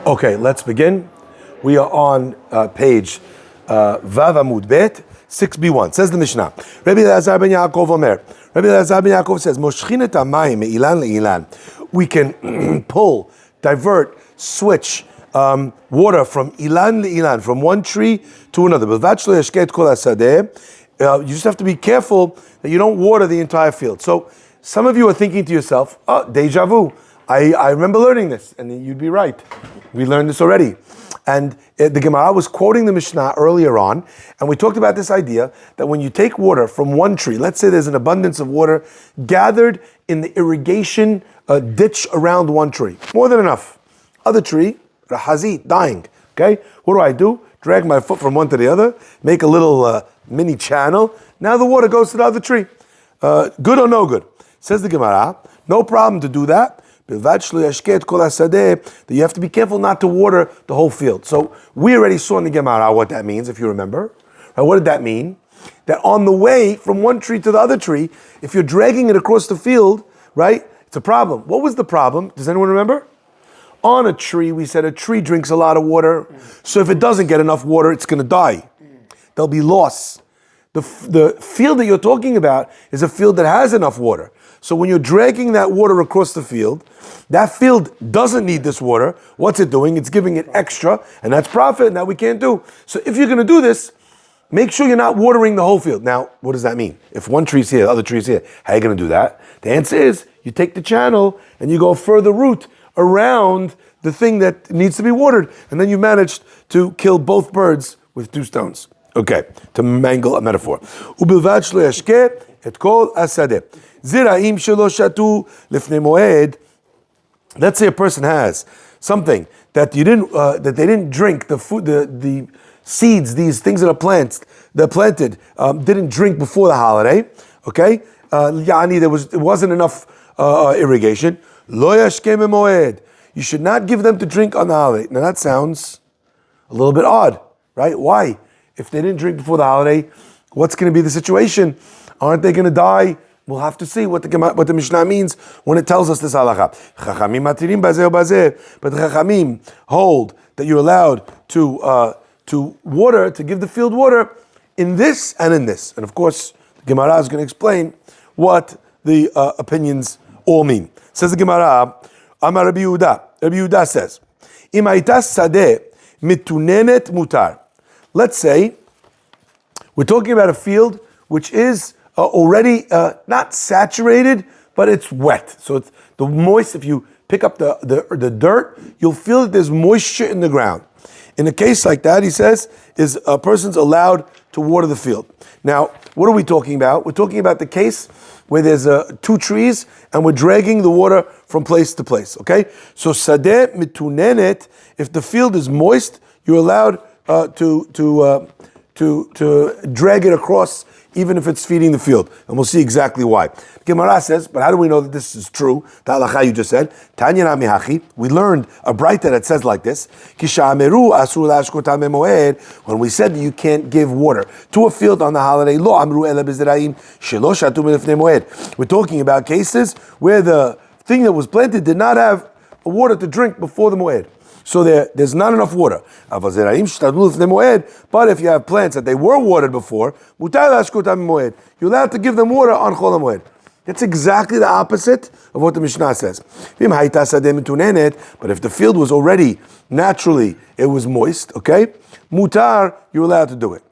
Okay, let's begin. We are on page Vav Amud Bet, 6b1. Says the Mishnah. Rabbi Elazar ben Yaakov Omer. Rabbi Elazar ben Yaakov says, Moshchin et hamayim me'ilan le'ilan. We can pull, divert, switch water from ilan le'ilan, from one tree to another. You just have to be careful that you don't water the entire field. So some of you are thinking to yourself, oh, deja vu. I remember learning this, and you'd be right. We learned this already. And the Gemara was quoting the Mishnah earlier on, and we talked about this idea that when you take water from one tree, let's say there's an abundance of water gathered in the irrigation ditch around one tree, more than enough. Other tree, rahazit, dying. Okay, what do? Drag my foot from one to the other, make a little mini channel. Now the water goes to the other tree. Good or no good? Says the Gemara, no problem to do that. That you have to be careful not to water the whole field. So we already saw in the Gemara what that means, if you remember. What did that mean? That on the way from one tree to the other tree, if you're dragging it across the field, right, it's a problem. What was the problem? Does anyone remember? On a tree, we said a tree drinks a lot of water. So if it doesn't get enough water, it's going to die. There'll be loss. The field that you're talking about is a field that has enough water. So when you're dragging that water across the field, that field doesn't need this water. What's it doing? It's giving it extra, and that's profit, and that we can't do. So if you're going to do this, make sure you're not watering the whole field. Now, what does that mean? If one tree's here, the other tree's here, how are you going to do that? The answer is, you take the channel, and you go a further route around the thing that needs to be watered, and then you managed to kill both birds with two stones. Okay, to mangle a metaphor. ובלבד שלא ישקה את כל השדה. זרעים שלא שתו לפני מועד. Let's say a person has something that they didn't drink, the food, the seeds, these things that are planted, didn't drink before the holiday. Okay, it wasn't enough irrigation. Lo yashke memoed. You should not give them to drink on the holiday. Now that sounds a little bit odd, right? Why? If they didn't drink before the holiday, what's going to be the situation? Aren't they going to die? We'll have to see what the Mishnah means when it tells us this halakha. But the Chachamim hold that you're allowed to water, to give the field water in this and in this. And of course, the Gemara is going to explain what the opinions all mean. Says the Gemara, Amar Rabbi Yehuda. Rabbi Yehuda says, Im hayta sadeh mitunenet mutar. Let's say we're talking about a field which is already not saturated, but it's wet. So it's the moist. If you pick up the dirt, you'll feel that there's moisture in the ground. In a case like that, he says, is a person's allowed to water the field. Now, what are we talking about? We're talking about the case where there's two trees and we're dragging the water from place to place. Okay, so sadeh mitunenet. If the field is moist, you're allowed to drag it across, even if it's feeding the field. And we'll see exactly why. Gemara says, but how do we know that this is true? The halakha you just said. Tanya nami hachi. We learned a braita that says like this. When we said that you can't give water to a field on the holiday, we're talking about cases where the thing that was planted did not have water to drink before the moed. So there's not enough water. But if you have plants that they were watered before, you're allowed to give them water on Chol HaMoed. That's exactly the opposite of what the Mishnah says. But if the field was already, naturally, it was moist, okay? Mutar, you're allowed to do it.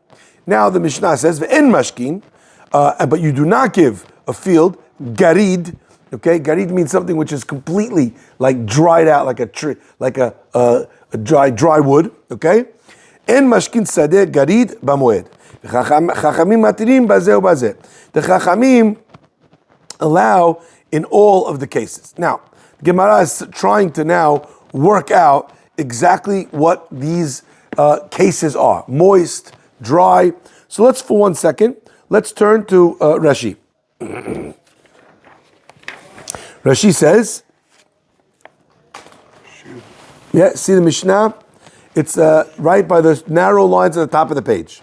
Now the Mishnah says, V'en mashkin, but you do not give a field, garid. Okay, garid means something which is completely like dried out, like a tree, like a dry wood. Okay, en mashkin sadeh garid b'moed. Chachamim matirim bazeh ubazeh. The Chachamim allow in all of the cases. Now, Gemara is trying to now work out exactly what these cases are: moist, dry. So let's, for 1 second, let's turn to Rashi. Rashi says, see the Mishnah? It's right by the narrow lines at the top of the page.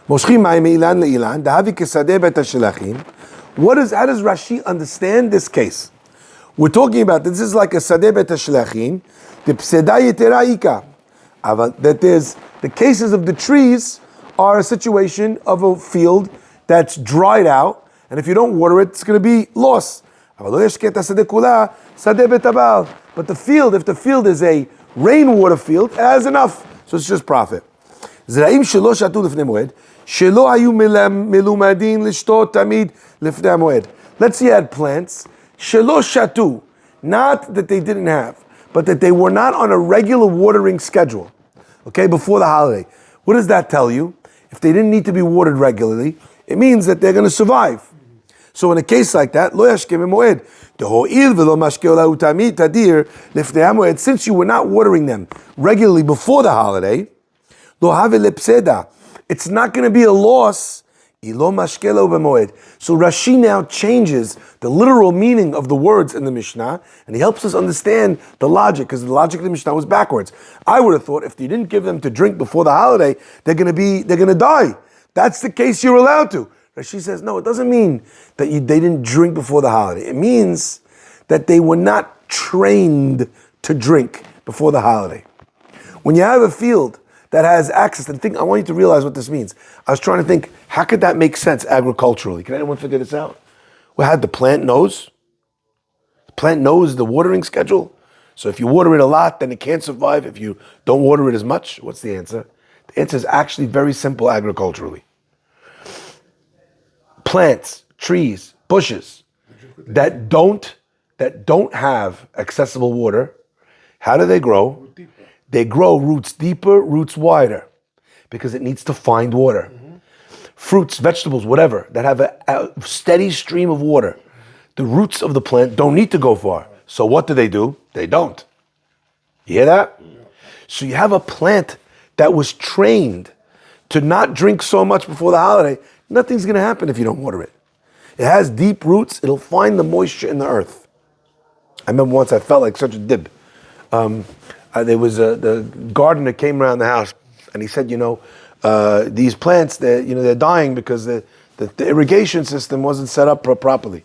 How does Rashi understand this case? We're talking about, this is like a sadeh bet hashlachin, the pseda yetera ika. That there's, the cases of the trees are a situation of a field that's dried out, and if you don't water it, it's going to be lost. But the field, if the field is a rainwater field, it has enough, so it's just profit. Let's say you had plants, shelo shatu, not that they didn't have, but that they were not on a regular watering schedule, okay, before the holiday. What does that tell you? If they didn't need to be watered regularly, it means that they're going to survive. So in a case like that, lo yashke moed, since you were not watering them regularly before the holiday, it's not going to be a loss. So Rashi now changes the literal meaning of the words in the Mishnah, and he helps us understand the logic, because the logic of the Mishnah was backwards. I would have thought if you didn't give them to drink before the holiday, they're going to die. That's the case you're allowed to. Rashi says, no, it doesn't mean that they didn't drink before the holiday. It means that they were not trained to drink before the holiday. When you have a field that has access, and I want you to realize what this means. I was trying to think, how could that make sense agriculturally? Can anyone figure this out? Well, how the plant knows? The plant knows the watering schedule. So if you water it a lot, then it can't survive. If you don't water it as much, what's the answer? The answer is actually very simple agriculturally. Plants, trees, bushes that don't have accessible water, how do they grow? They grow roots deeper, roots wider, because it needs to find water. Fruits, vegetables, whatever, that have a steady stream of water, the roots of the plant don't need to go far. So what do? They don't. You hear that? So you have a plant that was trained to not drink so much before the holiday. Nothing's going to happen if you don't water it. It has deep roots. It'll find the moisture in the earth. I remember once I felt like such a dib. There was the gardener came around the house and he said, these plants, they're dying because the irrigation system wasn't set up properly.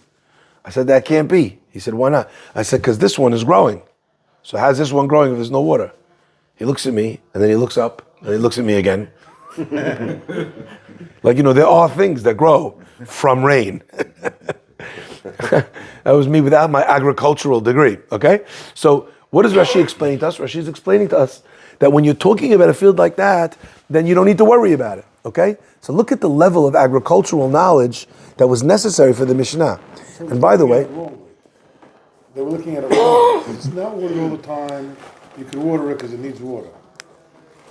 I said, that can't be. He said, why not? I said, because this one is growing. So how's this one growing if there's no water? He looks at me and then he looks up and he looks at me again. There are things that grow from rain. That was me without my agricultural degree, okay? So what is Rashi explaining to us? Rashi is explaining to us that when you're talking about a field like that, then you don't need to worry about it, okay? So look at the level of agricultural knowledge that was necessary for the Mishnah. So and by the way, they were looking at it wrong. It's not watered all the time. You could water it because it needs water.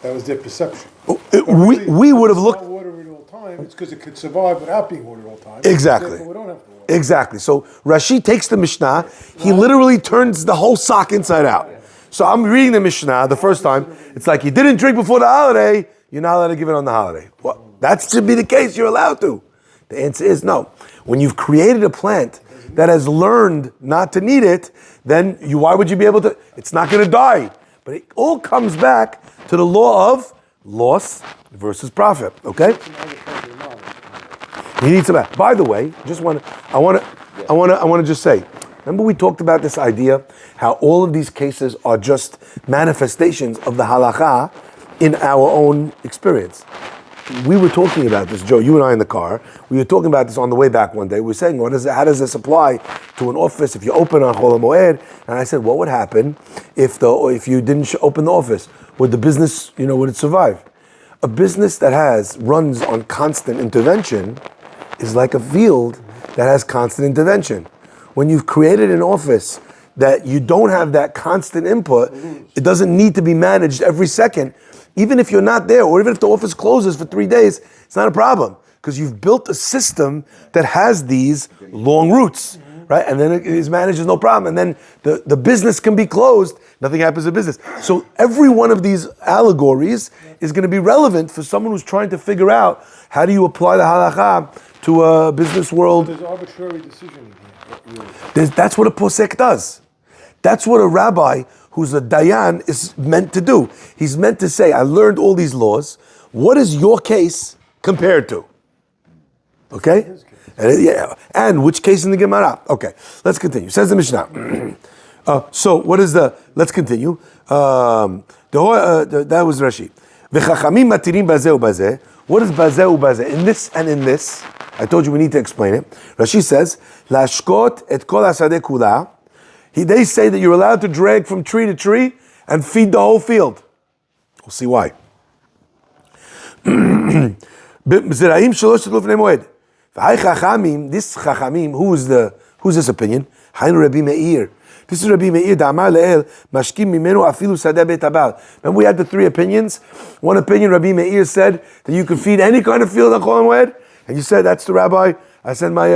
That was their perception. We would have looked. It's not watered all the time. It's because it could survive without being watered all the time. Exactly. Therefore, we don't have to water. Exactly. So Rashi takes the Mishnah. He literally turns the whole sock inside out. So I'm reading the Mishnah the first time. It's like you didn't drink before the holiday. You're not allowed to give it on the holiday. Well, that should be the case. You're allowed to. The answer is no. When you've created a plant that has learned not to need it, then why would you be able to? It's not going to die. But it all comes back to the law of loss versus profit. Okay? He needs to. By the way, I want to just say. Remember we talked about this idea how all of these cases are just manifestations of the halakha in our own experience. We were talking about this, Joe, you and I in the car. We were talking about this on the way back one day. We were saying, how does this apply to an office if you open on Chol Moed? And I said, what would happen if you didn't open the office? Would the business, would it survive? A business that runs on constant intervention is like a field that has constant intervention. When you've created an office that you don't have that constant input, it doesn't need to be managed every second. Even if you're not there, or even if the office closes for 3 days, it's not a problem, because you've built a system that has these long roots, right? And then it is managed, there's no problem. And then the business can be closed, nothing happens to business. So every one of these allegories is going to be relevant for someone who's trying to figure out how do you apply the halakha to a business world. There's arbitrary decision here. That's what a posek does. That's what a rabbi who's a dayan is meant to do. He's meant to say, I learned all these laws. What is your case compared to? Okay? And which case in the Gemara? Okay, let's continue. Says the Mishnah. So what is the? Let's continue. That was Rashi. V'chachamim matirim bazeh ubazeh. What is bazeh ubazeh? In this and in this. I told you we need to explain it. Rashi says, "Lashkot et kol hasadeh kula." They say that you're allowed to drag from tree to tree and feed the whole field. We'll see why. Zeraim shalosh lufnei moed. V'hai chachamim. This chachamim. Who's this opinion? Hainu Rabbi Meir. This is Rabbi Meir. Da'amar le'el mashkim mimenu afilu sadeh beit habal. Remember we had the three opinions. One opinion, Rabbi Meir said that you could feed any kind of field on Chol Moed, and you said that's the rabbi. I send my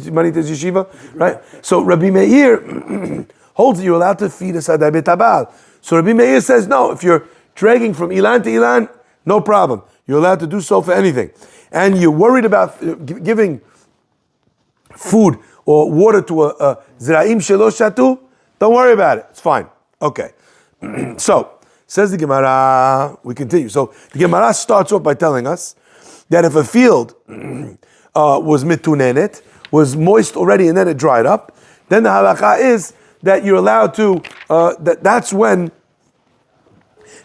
money to his yeshiva, right? So Rabbi Meir holds that you're allowed to feed a sadeh beit habal. So Rabbi Meir says no. If you're dragging from ilan to ilan, no problem. You're allowed to do so for anything. And you're worried about giving food or water to a zira'im shelo shatu, don't worry about it. It's fine. Okay. So, says the Gemara, we continue. So, the Gemara starts off by telling us that if a field was mitunenet, was moist already and then it dried up, then the halakha is that you're allowed to, that's when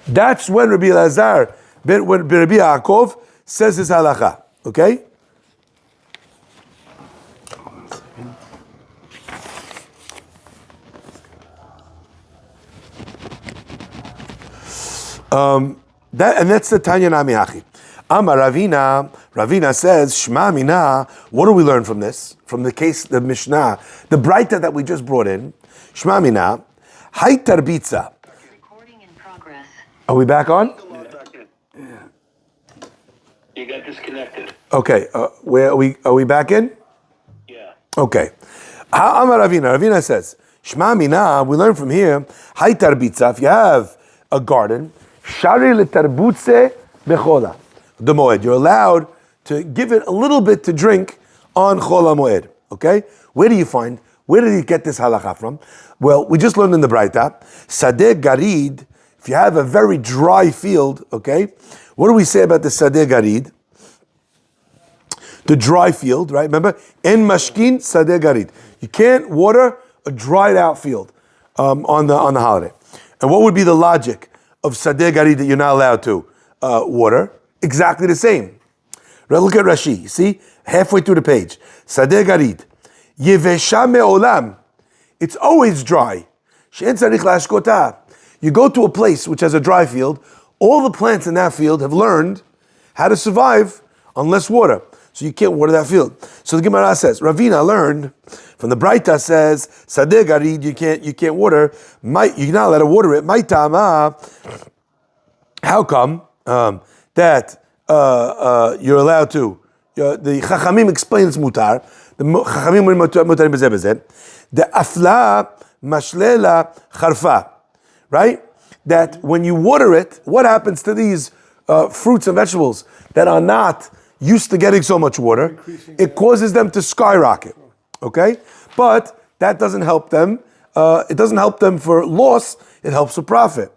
Rabbi Elazar ben Rabbi Yaakov says his halakha. Okay? That's the Tanya Nami Hachi. Amar Ravina says, Shma Mina, what do we learn from this? From the case, the Mishnah, the Braita that we just brought in. Shma Mina, Hay Tarbitza. Recording in progress. Are we back on? Yeah. You got disconnected. Okay, where are we back in? Yeah. Okay. Amar Ravina says, Shma Mina, we learn from here, Hay Tarbitza, if you have a garden, Shari letarbutze bechola. The moed. You're allowed to give it a little bit to drink on chol moed. Okay? Where did you get this halakha from? Well, we just learned in the Braita. Sadeh garid, if you have a very dry field, okay? What do we say about the sadeh garid? The dry field, right? Remember? En mashkin sadeh garid. You can't water a dried out field on the holiday. And what would be the logic of sadeh garid that you're not allowed to water? Exactly the same. Right, look at Rashi. See, halfway through the page. Sadeh garid. Yevesha me'olam. It's always dry. She'en tzarich la'ashkota. You go to a place which has a dry field, all the plants in that field have learned how to survive on less water. So you can't water that field. So the Gemara says, Ravina learned from the Braita says, Sadeh garid, you can't water. You're not allowed to water it. My tama. How come that you're allowed to? The Chachamim explains mutar. The Chachamim mutarim b'zeh b'zeh. The afla mashlela charfa, right? That when you water it, what happens to these fruits and vegetables that are not used to getting so much water? It causes them to skyrocket. Okay, but that doesn't help them. It doesn't help them for loss. It helps for profit.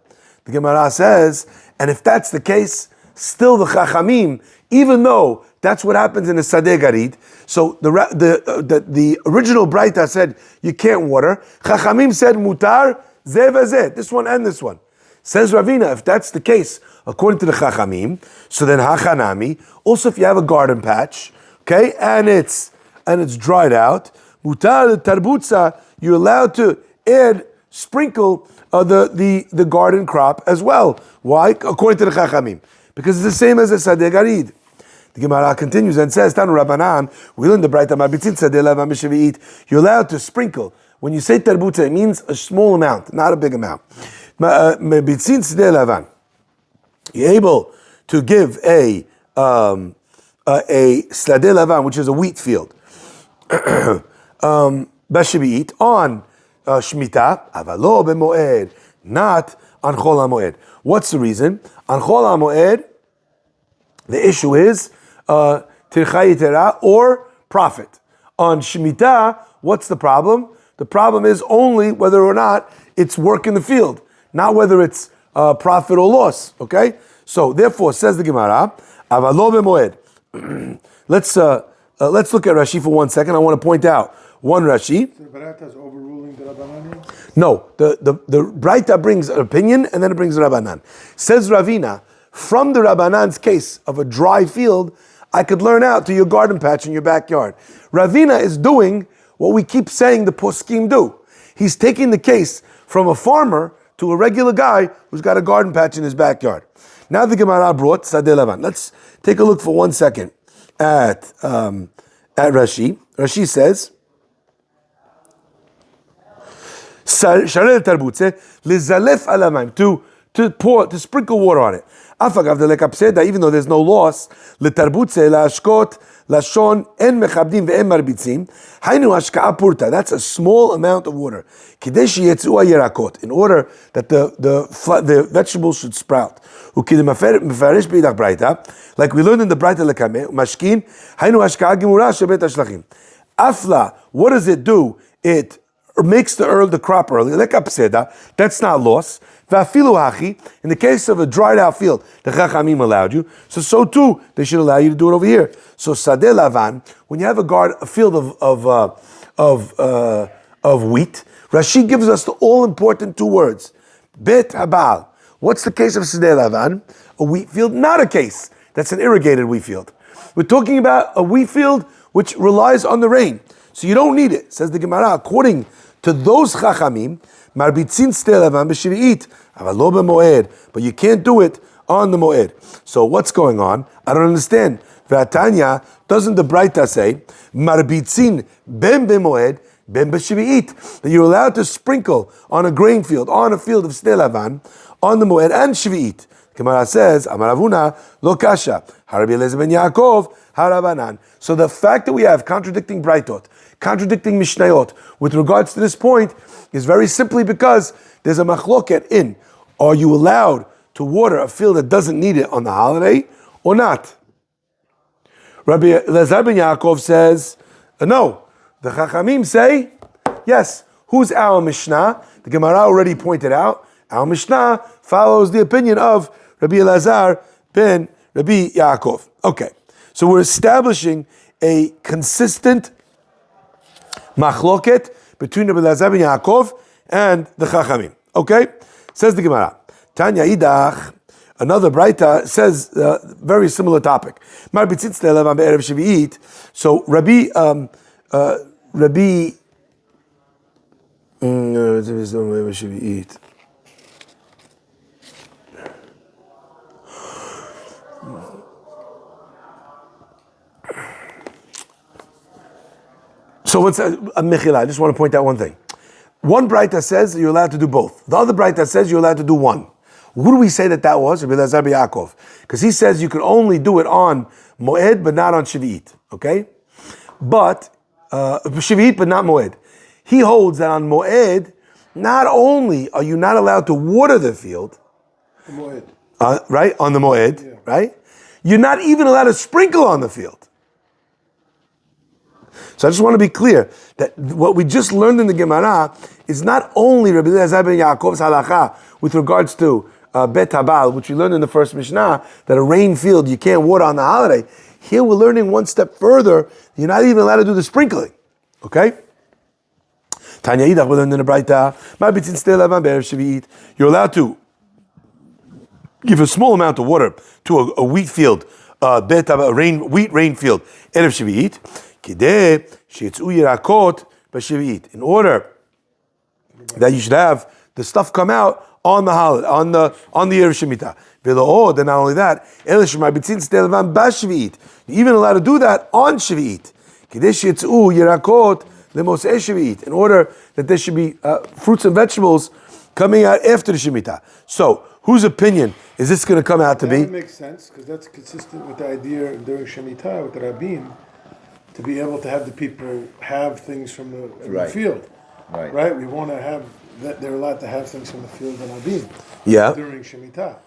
The Gemara says, and if that's the case, still the Chachamim, even though that's what happens in the Sadeh Garid, so the original Braita said you can't water. Chachamim said mutar zeh v'zeh, this one and this one. Says Ravina, if that's the case, according to the Chachamim, so then Hachanami, also if you have a garden patch, okay, and it's dried out, mutar tarbutza, you're allowed to sprinkle the garden crop as well. Why? According to the Chachamim. Because it's the same as the Sadeh Garid. The Gemara continues and says, Tanu Rabbanan, we learn the Braita, Mabitzin Sadeh Levan Mishavi'it. You're allowed to sprinkle. When you say tarbutza, it means a small amount, not a big amount. Mabitzin Sadeh Levan. You're able to give a Sadeh Levan, which is a wheat field, Bashavi'it, on Shemitah, avalo b'moed, not on Chol HaMoed. What's the reason? On Chol HaMoed, the issue is tircha yitera or profit. On Shemitah, what's the problem? The problem is only whether or not it's work in the field, not whether it's profit or loss. Okay, so therefore, says the Gemara, avalo b'moed. Let's let's look at Rashi for 1 second. I want to point out one Rashi. So the Baraita is overruling the Rabbanan? No, the Braita brings an opinion and then it brings Rabbanan. Says Ravina, from the Rabbanan's case of a dry field, I could learn out to your garden patch in your backyard. Ravina is doing what we keep saying the poskim do. He's taking the case from a farmer to a regular guy who's got a garden patch in his backyard. Now the Gemara brought Sadeh Lavan. Let's take a look for 1 second at Rashi. Rashi says, Sharel tarbutze lizalef alamayim, to pour, to sprinkle water on it. Afagav de lekapseda, even though there's no loss, letarbutze laashkot lashon en mechabdim ve'en marbitzim, hainu hashka'a purta. That's a small amount of water. Kidesh yetzu yerakot, in order that the vegetables should sprout. Ukidem mefarish b'idach braita, like we learned in the braita lekame mashkin, hainu hashka'a gemura shebet hashlachim. Afla, what does it do? It makes the crop early. That's not loss. In the case of a dried out field, the Chachamim allowed you. So too, they should allow you to do it over here. So Sadeh Lavan, when you have a field of wheat, Rashi gives us the all important 2 words. Bet Habal. What's the case of Sadeh Lavan? A wheat field, not a case. That's an irrigated wheat field. We're talking about a wheat field which relies on the rain. So you don't need it, says the Gemara. According to those Chachamim, marbitzin Sadeh Lavan b'shvi'it, aval lo b'moed, but you can't do it on the moed. So what's going on? I don't understand. V'atanya, doesn't the Braita say marbitzin ben b'moed ben b'shvi'it, that you're allowed to sprinkle on a grain field, on a field of Sadeh Lavan, on the moed and shvi'it? Gemara says, Amar Avuna lo kasha, Harabi Eliezer ben Yaakov harabanan. So the fact that we have contradicting Braitot, contradicting Mishnayot with regards to this point is very simply because there's a machloket in, are you allowed to water a field that doesn't need it on the holiday or not? Rabbi Eliezer ben Yaakov says, no. The Chachamim say, yes. Who's our Mishnah? The Gemara already pointed out, our Mishnah follows the opinion of Rabbi Elazar ben Rabbi Yaakov. Okay, so we're establishing a consistent machloket between Rabbi Elazar ben Yaakov and the Chachamim. Okay, says the Gemara. Tanya idach, another Braita says very similar topic. So Rabbi So what's Mechila? I just want to point out one thing. One Braita says you're allowed to do both. The other Braita says you're allowed to do one. Who do we say that was? Rabbi Elazar ben Yaakov. Because he says you can only do it on Moed, but not on Shvi'it. Okay? But, Shvi'it, but not Moed. He holds that on Moed, not only are you not allowed to water the field, right? On the Moed, yeah. Right? You're not even allowed to sprinkle on the field. So I just want to be clear that what we just learned in the Gemara is not only Rabbi Eliezer ben Yaakov's halacha with regards to Bet Habal, which we learned in the first Mishnah, that a rain field you can't water on the holiday. Here we're learning one step further, you're not even allowed to do the sprinkling. Okay? Tanya Idach, we learned in the Braita, you're allowed to give a small amount of water to a wheat field, wheat rain field, Erev Shvi'it, in order that you should have the stuff come out on the holiday, on the Erev Shemitah. And not only that, you're even allowed to do that on Shvi'it. In order that there should be fruits and vegetables coming out after the Shemitah. So, whose opinion is this going to come out to be? That makes sense, because that's consistent with the idea during Shemitah with the Rabbin, to be able to have the people have things from the field. Right? We want to have that they're allowed to have things from the field and Rabbin during Shemitah.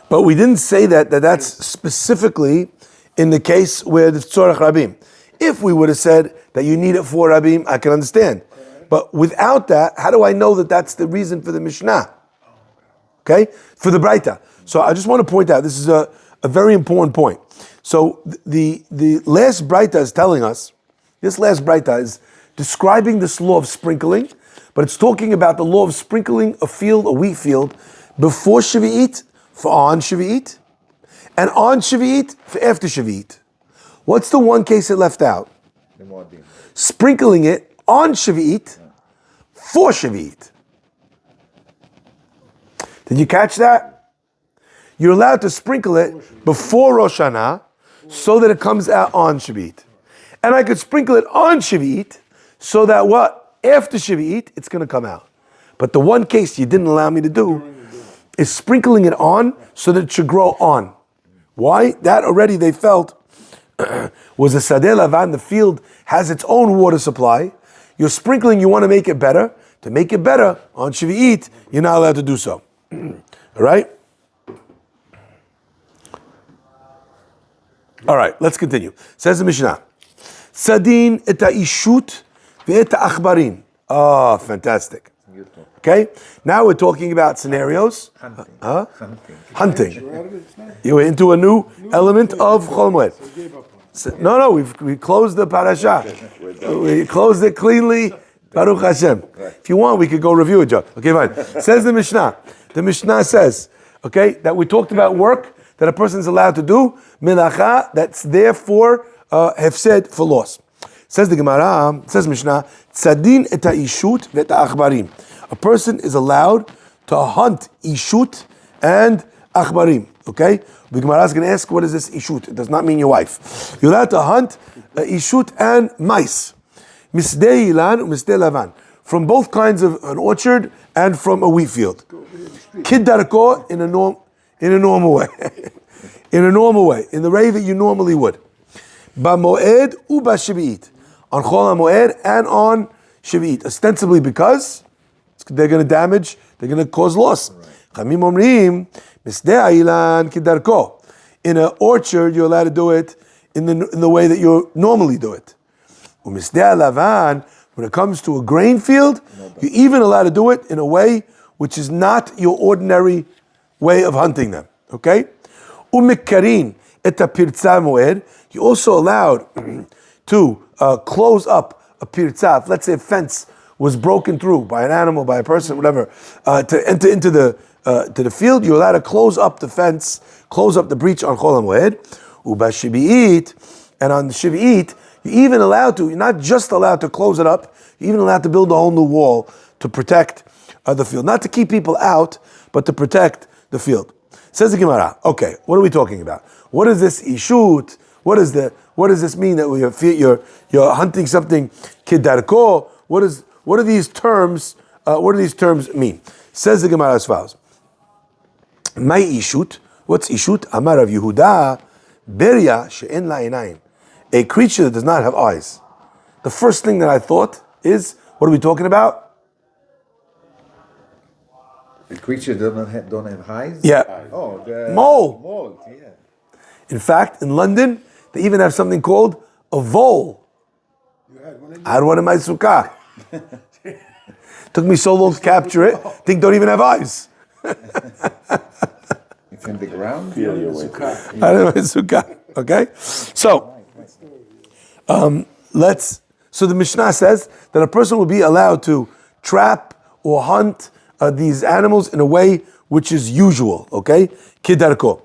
But we didn't say that's specifically in the case where the Tzorach Rabbim. If we would have said that you need it for Rabbim, I can understand. But without that, how do I know that that's the reason for the Mishnah? Okay? For the Braita. So I just want to point out, this is a a very important point. So the last Braita is telling us, this last Braita is describing this law of sprinkling, but it's talking about the law of sprinkling a field, a wheat field, before Shavuot for on Shavuot, and on Shavuot for after Shavuot. What's the one case it left out? Sprinkling it on Shavuot for Shavuot. Did you catch that? You're allowed to sprinkle it before Rosh Hashanah so that it comes out on Shavuot. And I could sprinkle it on Shavuot so that what? After Shavuot, it's going to come out. But the one case you didn't allow me to do is sprinkling it on so that it should grow on. Why? That already they felt was a Sadeh Lavan. The field has its own water supply. You're sprinkling, you want to make it better. To make it better on Shavuot, you're not allowed to do so. All right? All right, let's continue. Says the Mishnah. Sadin et ha'ishut ve'et ha'achbarin. Oh, fantastic. Okay, now we're talking about scenarios. Hunting. You were into a new element of Chol Moed. No, we closed the parasha. We closed it cleanly. Baruch Hashem. If you want, we could go review it, Joe. Okay, fine. Says the Mishnah. The Mishnah says, okay, that we talked about work that a person's allowed to do, melacha, that's therefore hefsed for loss. Says the Gemara, says Mishnah, tzadin et ha'ishut ve'et ha'achbarim. A person is allowed to hunt ishut and achbarim. Okay? The Gemara is going to ask, what is this ishut? It does not mean your wife. You're allowed to hunt ishut and mice. Misdei ilan and misdei lavan. From both kinds of an orchard and from a wheat field. Kid darko in a normal way. In a normal way. In the way that you normally would. Ba moed u ba shavuot. On Chol HaMoed and on Shavuot. Ostensibly because they're going to damage, they're going to cause loss. Chamim omrim, misdei ha'ilan kidarko. In an orchard, you're allowed to do it in the way that you normally do it. Umisdei lavan, when it comes to a grain field, you're even allowed to do it in a way which is not your ordinary way of hunting them. Okay? Umikarin et pirtza moed. You're also allowed to close up a pirtza. Let's say a fence was broken through by an animal, by a person, whatever, to enter into the field. You're allowed to close up the fence, close up the breach on Chol HaMoed. Uba Shavuot, and on the Shavuot, you're not just allowed to close it up, you're even allowed to build a whole new wall to protect the field. Not to keep people out, but to protect the field. Says the Gemara, okay, what are we talking about? What is this ishut? What does this mean that you're hunting something kidarko? What do these terms mean? Says the Gemara as follows. My ishut, what's ishut? Amar Rav Yehuda, beria she'en la einayin. A creature that does not have eyes. The first thing that I thought is, what are we talking about? The creature don't have eyes? Yeah. Oh, the mole. Mole, yeah. In fact, in London, they even have something called a vole. I had one in my sukkah. Took me so long to capture it. Thing don't even have eyes. It's in the ground? I had it in my sukkah. Okay? So the Mishnah says that a person will be allowed to trap or hunt these animals in a way which is usual, okay? Kidarko.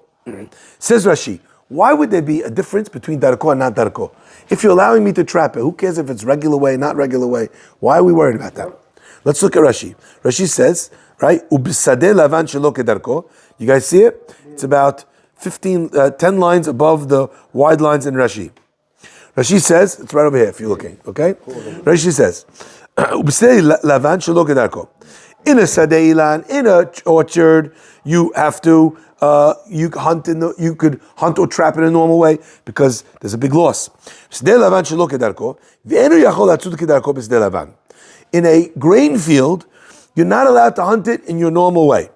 Says Rashi, why would there be a difference between darko and not darko? If you're allowing me to trap it, who cares if it's regular way, not regular way? Why are we worried about that? Let's look at Rashi. Rashi says, right? Ubisadeh lavan shelo kedarko. You guys see it? It's about 10 lines above the wide lines in Rashi. Rashi says, it's right over here if you're looking, okay? Rashi says, Ubisadeh lavan shelo kedarko. In a sadeh ilan, in an orchard, you have to you could hunt or trap in a normal way because there's a big loss. In a grain field, you're not allowed to hunt it in your normal way.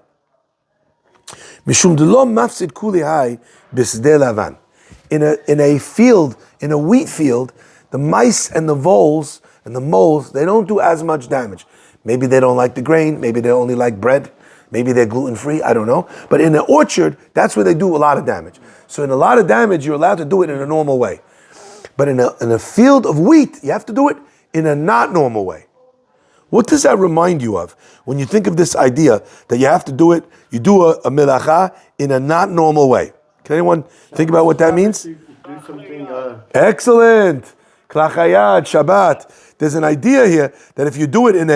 In a field, in a wheat field, the mice and the voles and the moles, they don't do as much damage. Maybe they don't like the grain, maybe they only like bread. Maybe they're gluten-free, I don't know. But in an orchard, that's where they do a lot of damage. So in a lot of damage, you're allowed to do it in a normal way. But in a field of wheat, you have to do it in a not normal way. What does that remind you of when you think of this idea that you have to do it, you do a melacha in a not normal way? Can anyone think about what that means? Excellent. Klachayad, Shabbat. There's an idea here that if you do it in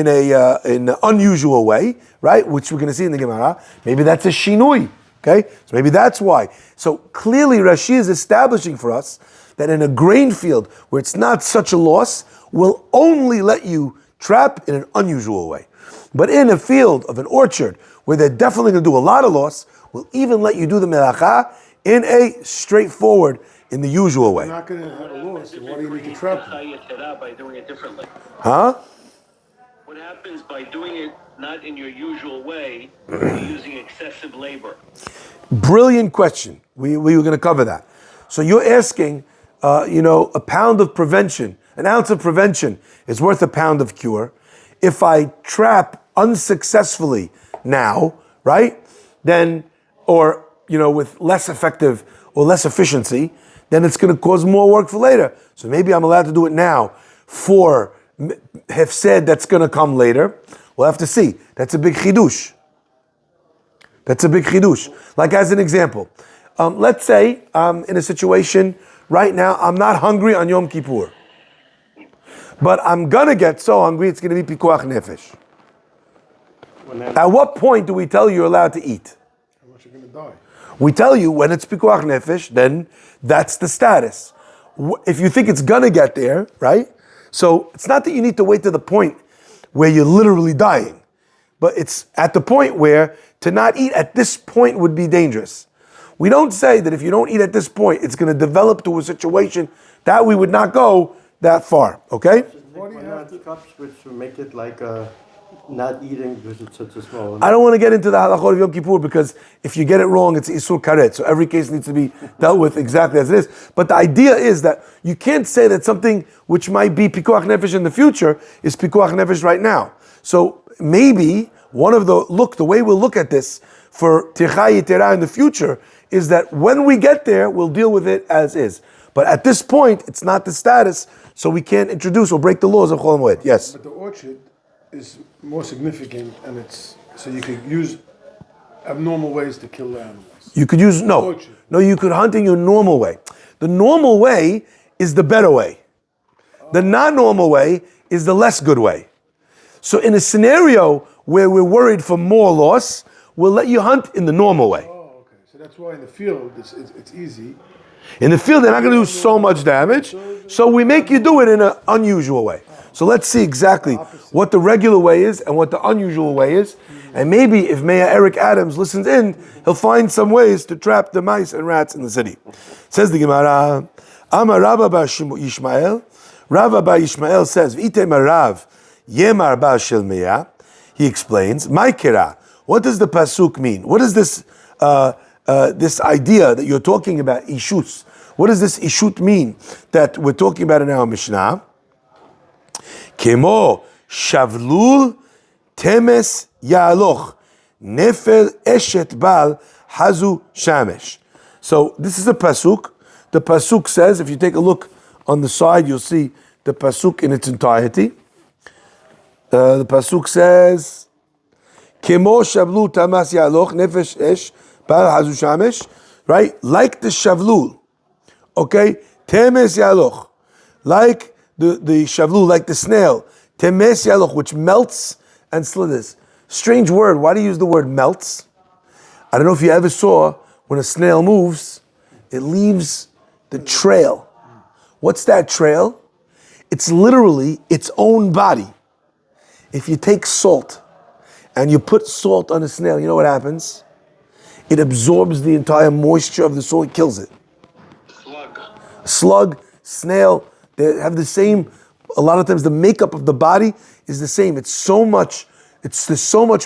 an unusual way, right, which we're going to see in the Gemara, maybe that's a shinui. Okay, so maybe that's why. So clearly, Rashi is establishing for us that in a grain field where it's not such a loss, will only let you trap in an unusual way. But in a field of an orchard where they're definitely going to do a lot of loss, will even let you do the melacha in a straightforward, in the usual way. You're not going to have a loss, so why do you need to trap them? By doing it differently. Huh? What happens by doing it not in your usual way, you're using excessive labor. Brilliant question. We were going to cover that. So you're asking, a pound of prevention, an ounce of prevention is worth a pound of cure. If I trap unsuccessfully now, right, then, or, with less effective or less efficiency, then it's going to cause more work for later. So maybe I'm allowed to do it now for hefsed that's going to come later. We'll have to see. That's a big chidush. Like as an example, let's say I'm in a situation right now, I'm not hungry on Yom Kippur. But I'm going to get so hungry, it's going to be pikuach nefesh. At what point do we tell you you're allowed to eat? How much you're going to die? We tell you when it's pikuach nefesh, then that's the status. If you think it's going to get there, right? So it's not that you need to wait to the point where you're literally dying, but it's at the point where to not eat at this point would be dangerous. We don't say that if you don't eat at this point, it's going to develop to a situation that we would not go that far, okay? Why do you have to? Cups which make it like not eating because it's such a small amount. I don't want to get into the halachot of Yom Kippur because if you get it wrong, it's isur karet. So every case needs to be dealt with exactly as it is. But the idea is that you can't say that something which might be pikuach nefesh in the future is pikuach nefesh right now. So maybe the way we'll look at this for tircha yitera in the future is that when we get there, we'll deal with it as is. But at this point, it's not the status, so we can't introduce or break the laws of Chol Moed. Yes? But the orchard is more significant, and so you could use abnormal ways to kill the animals. You could use, you could hunt in your normal way. The normal way is the better way. The non-normal way is the less good way. So in a scenario where we're worried for more loss, we'll let you hunt in the normal way. Oh, okay. So that's why in the field it's easy. In the field, they're not going to do so much damage, so we make you do it in an unusual way. So let's see exactly what the regular way is and what the unusual way is. And maybe if Mayor Eric Adams listens in, he'll find some ways to trap the mice and rats in the city. Says the Gemara, Amar Rabba bar Yishmael. Rabba bar Yishmael says, V'ite marav yemar bar Shilmeya. He explains, Maikera. What does the pasuk mean? What is this this idea that you're talking about, ishus? What does this ishut mean that we're talking about in our Mishnah? Kemo shavlul temes ya'aloch nefel eshet bal hazu shamesh. So this is a pasuk. The pasuk says, if you take a look on the side, you'll see the pasuk in its entirety. The pasuk says, Kemo shavlul temes ya'aloch nefesh esh bal hazu shamesh. Right? Like the shavlul. Okay? Temes ya'aloch. Like the shavlul, like the snail, temes yaloch, which melts and slithers. Strange word. Why do you use the word melts? I don't know if you ever saw when a snail moves, it leaves the trail. What's that trail? It's literally its own body. If you take salt and you put salt on a snail, you know what happens? It absorbs the entire moisture of the soil, it kills it. Slug, snail, they have the same, a lot of times the makeup of the body is the same. There's so much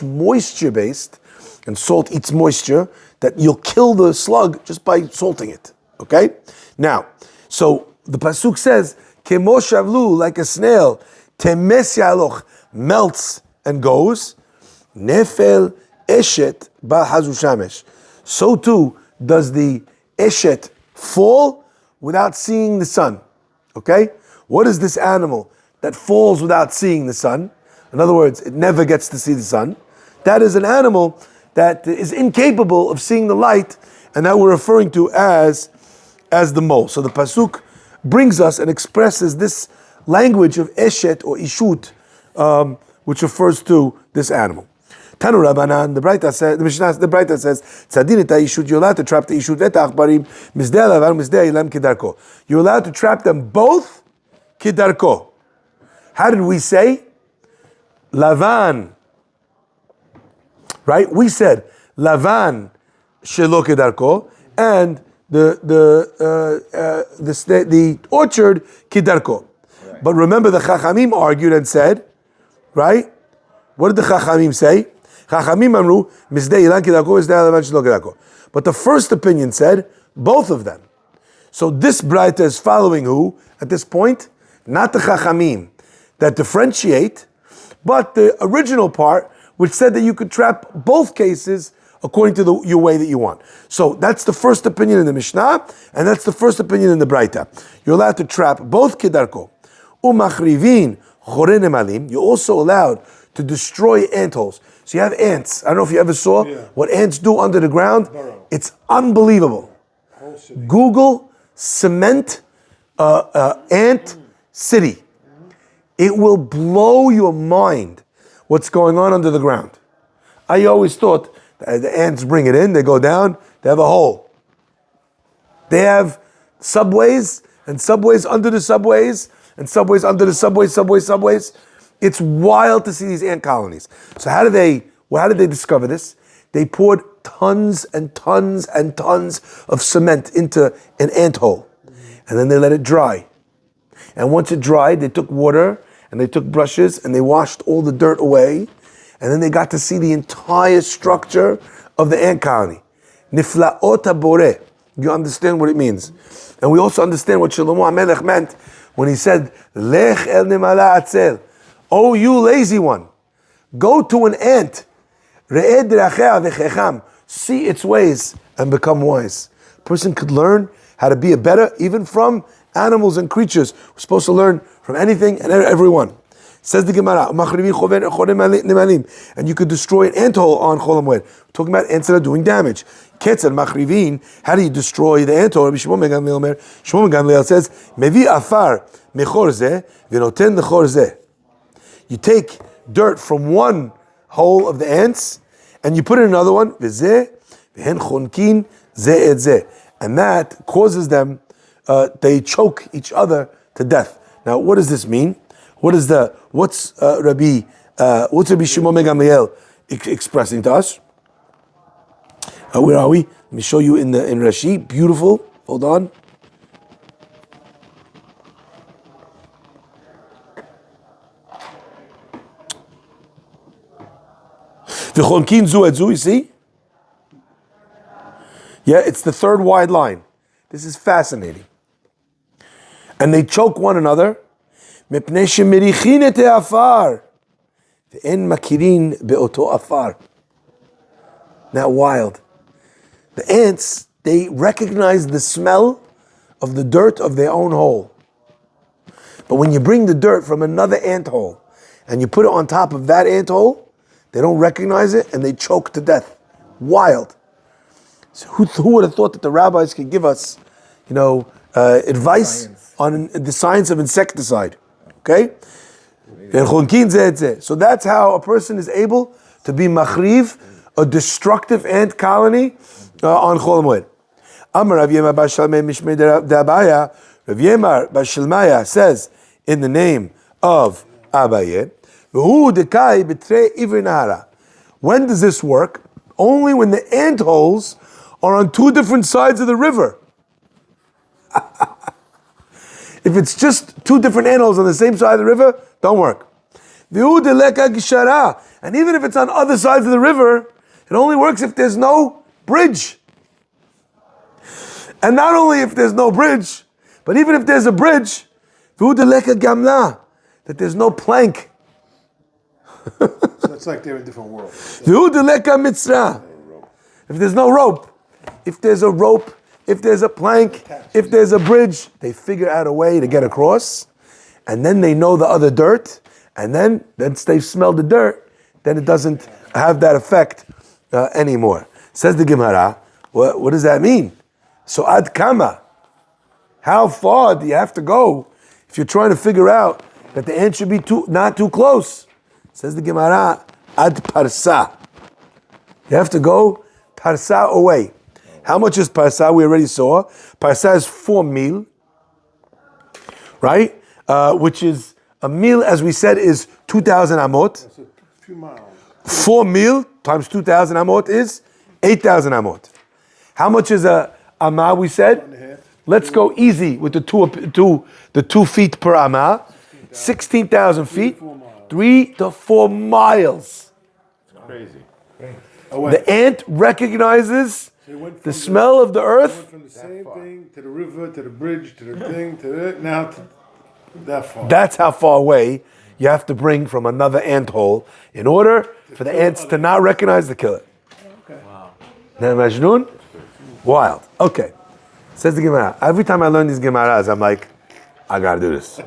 moisture based, and salt eats moisture, that you'll kill the slug just by salting it. Okay? Now, so the pasuk says, Kemo shavlu, like a snail, temes yaloch, melts and goes. Nefel eshet bal hazu shamesh. So too does the eshet fall without seeing the sun. Okay? What is this animal that falls without seeing the sun? In other words, it never gets to see the sun. That is an animal that is incapable of seeing the light, and that we're referring to as the mole. So the pasuk brings us and expresses this language of eshet or ishut, which refers to this animal. Tanu Rabbanan, the Braita says, Tzadin et ishut, you're allowed to trap the ishut et achbarim, mizdeh alavan, mizdeh ilam kidarko. You're allowed to trap them both kidarko. How did we say? Lavan. Right? We said Lavan shelo kidarko, and the orchard kidarko. Right. But remember, the Chachamim argued and said, right? What did the Chachamim say? Chachamim amru mizdei ilan kidarko, mizdei alavan shelo kidarko. But the first opinion said both of them. So this Braita is following who at this point? Not the Chachamim that differentiate, but the original part, which said that you could trap both cases according to your way that you want. So that's the first opinion in the Mishnah, and that's the first opinion in the Braita. You're allowed to trap both kidarko. Umachrivin chore nemalim. You're also allowed to destroy ant holes. So you have ants. I don't know if you ever saw what ants do under the ground. It's unbelievable. Google cement ant city. It will blow your mind what's going on under the ground. I always thought that the ants bring it in, they go down, they have a hole. They have subways, and subways under the subways, and subways under the subways. It's wild to see these ant colonies. So how did they discover this? They poured tons and tons and tons of cement into an ant hole, and then they let it dry. And once it dried, they took water and they took brushes and they washed all the dirt away. And then they got to see the entire structure of the ant colony. Niflaot haboreh. You understand what it means. And we also understand what Shlomo HaMelech meant when he said, Lech el nemala atzel. Oh, you lazy one. Go to an ant. Re'ed derachea v'checham. See its ways and become wise. A person could learn how to be a better, even from animals and creatures. We're supposed to learn from anything and everyone. Says the Gemara, and you could destroy an ant hole on Chol Moed. We're talking about ants that are doing damage. Ketzad machrivin. How do you destroy the ant hole? Shmuel Gamliel says, Mevi afar mechor zeh v'noten lechor zeh. You take dirt from one hole of the ants and you put it in another one. V'zeh v'hen chonkin zeh et zeh, and that causes them. They choke each other to death. Now, what does this mean? What's Rabbi Shimon ben Gamliel expressing to us? Where are we? Let me show you in Rashi. Beautiful. Hold on. V'chonkin zu et zu. You see? Yeah, it's the third wide line. This is fascinating. And they choke one another. Mipnei shemerichin et ha'afar ve'en makirin be'oto afar. Now, wild. The ants, they recognize the smell of the dirt of their own hole. But when you bring the dirt from another ant hole and you put it on top of that ant hole, they don't recognize it and they choke to death. Wild. So who would have thought that the rabbis could give us, advice on the science of insecticide? Okay? So that's how a person is able to be machriv, a destructive ant colony on Chol Moed. Amar Rav Yemar bar Shalmei Mishmei d'Abaya. Rav Yemar bar Shalmaya says in the name of Abaye, V'hu dekai b'trei ivri nahara. When does this work? Only when the ant holes are on two different sides of the river. If it's just two different ant holes on the same side of the river, don't work. V'hu deleka gishara. And even if it's on other sides of the river, it only works if there's no bridge. And not only if there's no bridge, but even if there's a bridge, v'hu deleka gamla, that there's no plank. So that's it's like they're in different worlds. If there's no rope, if there's a rope, if there's a plank, if there's a bridge, they figure out a way to get across, and then they know the other dirt, and then once they smell the dirt, then it doesn't have that effect anymore. Says the Gemara, what does that mean? So ad kama, how far do you have to go if you're trying to figure out that the ant should be not too close? Says the Gemara, ad parsa. You have to go parsa away. How much is parsa? We already saw. Parsa is 4 mil, right? Which is a mil, as we said, is 2,000 amot. That's a few miles. 4 mil times 2,000 amot is 8,000 amot. How much is a amah? We said. Let's go easy with the 2 feet per amah. 16,000 feet. 3 to 4 miles. Crazy. The ant recognizes the smell of the Went earth. from the same thing to the river, to the bridge, to the thing, now to that far. That's how far away you have to bring from another ant hole in order for the ants to not recognize the killer. Okay. Wow. Now, Majnun? Wild. Okay. Says the Gemara. Every time I learn these Gemaras, I'm like, I gotta do this.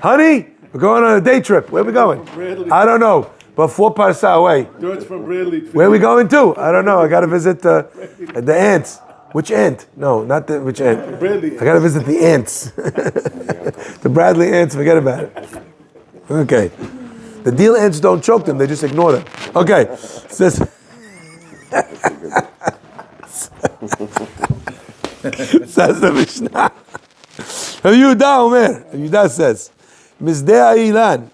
Honey, we're going on a day trip. Where are we going? Bradley. I don't know, but 4 parsa away. Dirt's from Bradley. Where are we going to? I don't know. I gotta visit the ants. Which ant? No, not the which ant. Bradley. I gotta visit the ants. The Bradley ants, forget about it. Okay. The deal ants don't choke them, they just ignore them. Okay. Says says the Mishnah. Yehuda Omer. Yehuda says, Mizdeh Ilan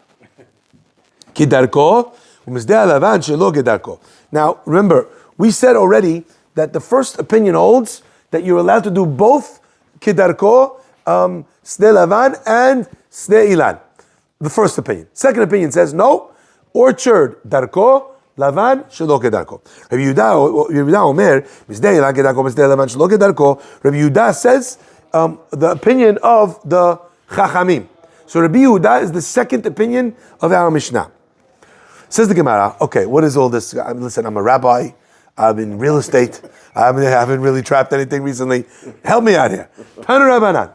Kidarko, Mizdeh Lavan Shelo Kidarko. Now, remember, we said already that the first opinion holds that you're allowed to do both Kidarko, Sde Lavan, and Sde Ilan. The first opinion. Second opinion says, no, orchard Darko, Lavan, Shelo Kedarko. Rabbi Yehuda Omer, Mizdeh Ilan Kedarko, Mizdeh Lavan, Shelo Kedarko. Rabbi Yehuda says the opinion of the Chachamim. So Rabbi Yehuda is the second opinion of our Mishnah. Says the Gemara, okay, what is all this? Listen, I'm a rabbi. I'm in real estate. I haven't really trapped anything recently. Help me out here. Tanu Rabbanan.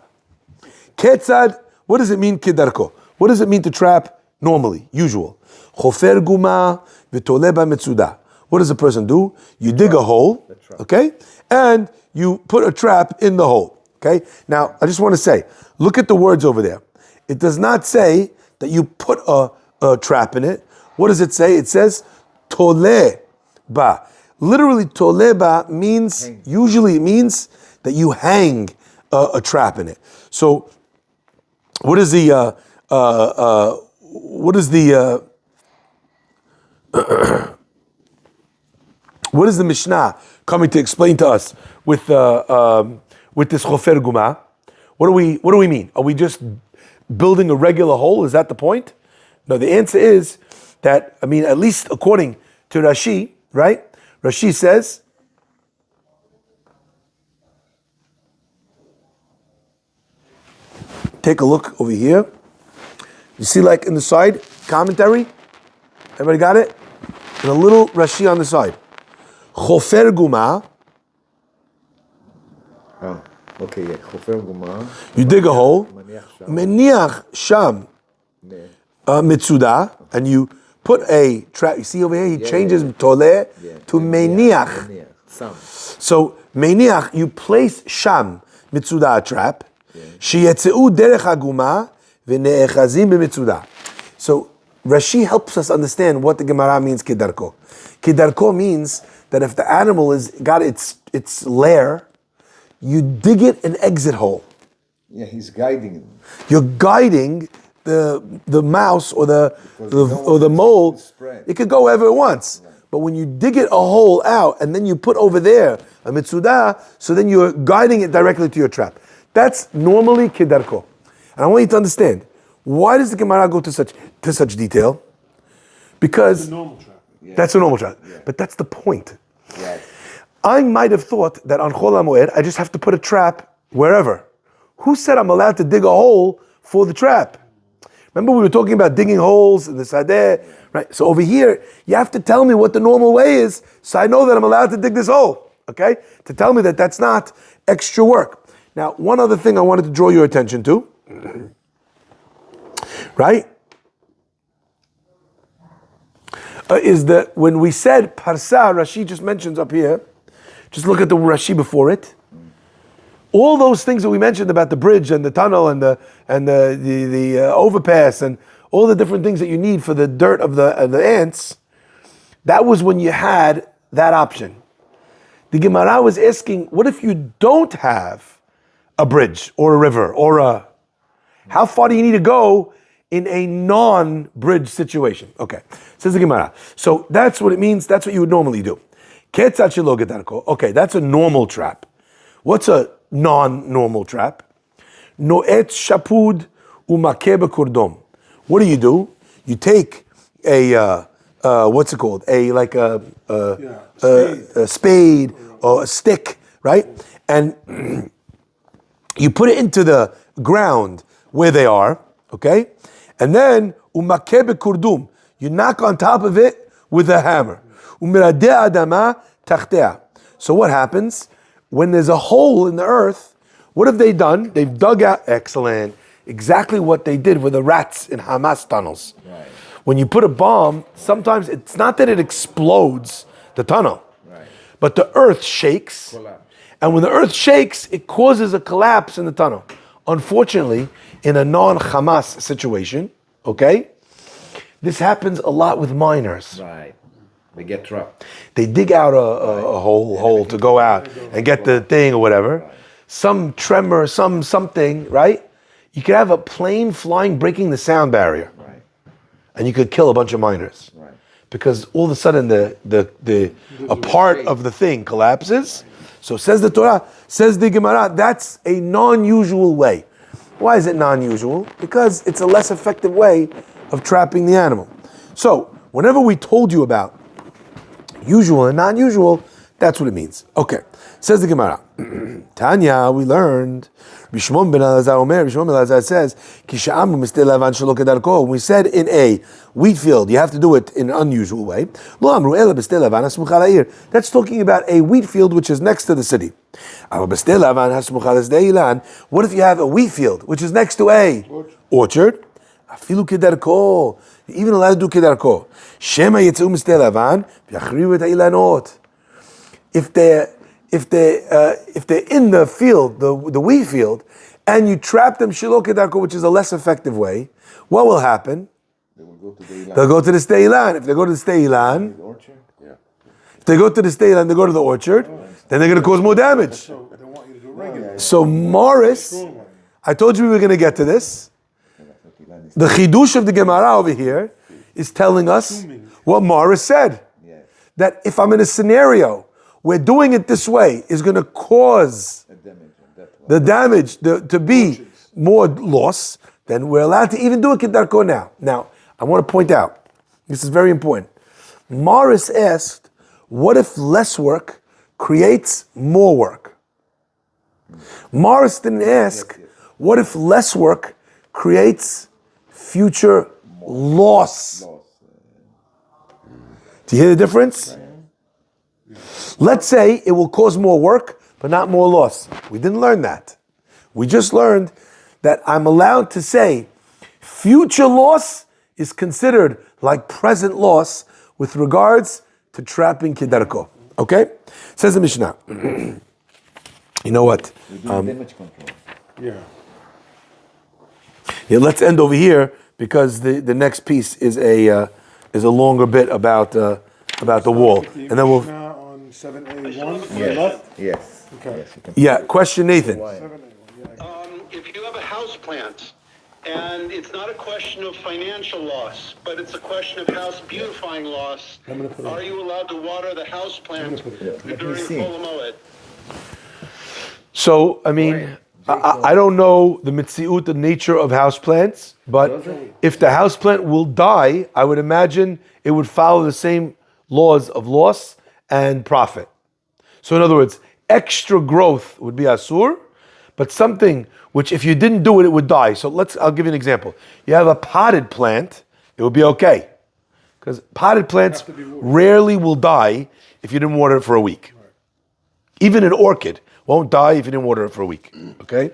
Ketzad, what does it mean, Kedarko? What does it mean to trap normally, usual? Chofer guma v'toleh b'metzuda. What does a person do? You dig a hole, okay? And you put a trap in the hole, okay? Now, I just want to say, look at the words over there. It does not say that you put a trap in it. What does it say? It says toleh ba. Literally, toleh ba means, usually it means that you hang a trap in it. So, what is the what is the Mishnah coming to explain to us with this chofer guma? What do we mean? Are we just building a regular hole? Is that the point? No, the answer is that, at least according to Rashi, right? Rashi says, take a look over here. You see, like in the side commentary? Everybody got it? And a little Rashi on the side. Chofer guma. Oh, okay, yeah. Chofer guma. You dig a hole. Meniach sham mitzuda. And you put a trap. You see over here, he changes toleh to meniach. So, meniach, you place sham mitzuda, a trap. Shiyetzeu derech haguma. So Rashi helps us understand what the Gemara means Kedarko. Kedarko means that if the animal has got its lair, you dig it an exit hole. Yeah, he's guiding him. You're guiding the mouse or the mole. It could go wherever it wants. But when you dig it a hole out and then you put over there a mitzuda, so then you're guiding it directly to your trap. That's normally Kedarko. And I want you to understand, why does the Gemara go to such detail? Because That's a normal trap. that's a normal trap. Yeah. But that's the point. Yes. I might have thought that on Chol HaMoed, I just have to put a trap wherever. Who said I'm allowed to dig a hole for the trap? Remember we were talking about digging holes in the sadeh, right? So over here, you have to tell me what the normal way is, so I know that I'm allowed to dig this hole, okay? To tell me that that's not extra work. Now, one other thing I wanted to draw your attention to, right? Is that when we said parsa, Rashi just mentions up here, just look at the Rashi before it. All those things that we mentioned about the bridge and the tunnel and the overpass and all the different things that you need for the dirt of the ants, that was when you had that option. The Gemara was asking, what if you don't have a bridge or a river or how far do you need to go in a non-bridge situation? Okay, says the Gemara. So that's what it means. That's what you would normally do. Okay, that's a normal trap. What's a non-normal trap? Noet shapud umakeh bekurdom. What do? You take a what's it called? A spade or a stick, right? And you put it into the ground where they are, okay? And then umakeh bekurdum. You knock on top of it with a hammer. Umiradeh adama tachtea. So what happens? When there's a hole in the earth, what have they done? They've dug out, excellent, exactly what they did with the rats in Hamas tunnels. Right. When you put a bomb, sometimes it's not that it explodes the tunnel, right, but the earth shakes. Collapse. And when the earth shakes, it causes a collapse in the tunnel. Unfortunately, in a non-Hamas situation, okay, this happens a lot with miners. Right. They get trapped. They dig out a hole to go out and get the thing or whatever. Right. Some tremor, something, right? You could have a plane flying, breaking the sound barrier. Right. And you could kill a bunch of miners. Right. Because all of a sudden a part of the thing collapses. So says the Torah, says the Gemara, that's a non-usual way. Why is it non-usual? Because it's a less effective way of trapping the animal. So whenever we told you about usual and non-usual, that's what it means. Okay, says the Gemara. Tanya, we learned. Rishmon ben Elazar says, when we said in a wheat field, you have to do it in an unusual way. That's talking about a wheat field which is next to the city. What if you have a wheat field which is next to a orchard? Even allowed to do kedarko. Shema yetzu misdei lavan v'yachrivu et ha'ilanot. If they're in the field, the wheat field, and you trap them shelo kedarko, which is a less effective way, what will happen? They'll go to the steilan. If they go to the steilan, if they go to the steilan, they go to the orchard, then they're going to cause more damage. So Morris, I told you we were going to get to this. The chidush of the Gemara over here is telling us what Morris said. Yes. That if I'm in a scenario where doing it this way is going to cause the damage to be more loss, then we're allowed to even do a kedarko now. Now, I want to point out, this is very important. Morris asked, what if less work creates more work? Morris didn't ask, what if less work creates future loss? Do you hear the difference? Let's say it will cause more work, but not more loss. We didn't learn that. We just learned that I'm allowed to say future loss is considered like present loss with regards to trapping kedarko. Okay? Says the Mishnah. You know what? Damage control. Yeah. Yeah, let's end over here because the next piece is a longer bit about the wall, and then we'll. On 7A1. Yes. Yes. Okay. Yeah. Question, Nathan. If you have a house plant and it's not a question of financial loss, but it's a question of house beautifying loss, are you allowed to water the house plant during full moed? So, I mean, I don't know the mitziut, the nature of houseplants, but if the houseplant will die, I would imagine it would follow the same laws of loss and profit. So in other words, extra growth would be asur, But something which if you didn't do it, it would die. So I'll give you an example. You have a potted plant, it would be okay. Because potted plants rarely will die if you didn't water it for a week. Even an orchid won't die if you didn't water it for a week, okay?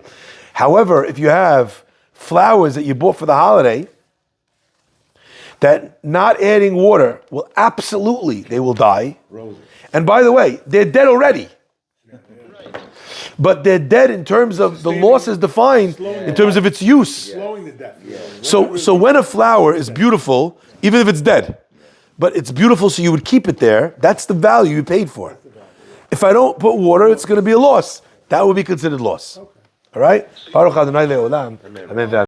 However, if you have flowers that you bought for the holiday, that not adding water will absolutely, they will die. Roses. And by the way, they're dead already. But they're dead in terms of the loss is defined in terms of its use. Slowing the death. So when a flower is beautiful, even if it's dead, but it's beautiful so you would keep it there, that's the value you paid for. If I don't put water, it's going to be a loss. That would be considered loss. All right? Baruch Adonai Le'olam. Amen.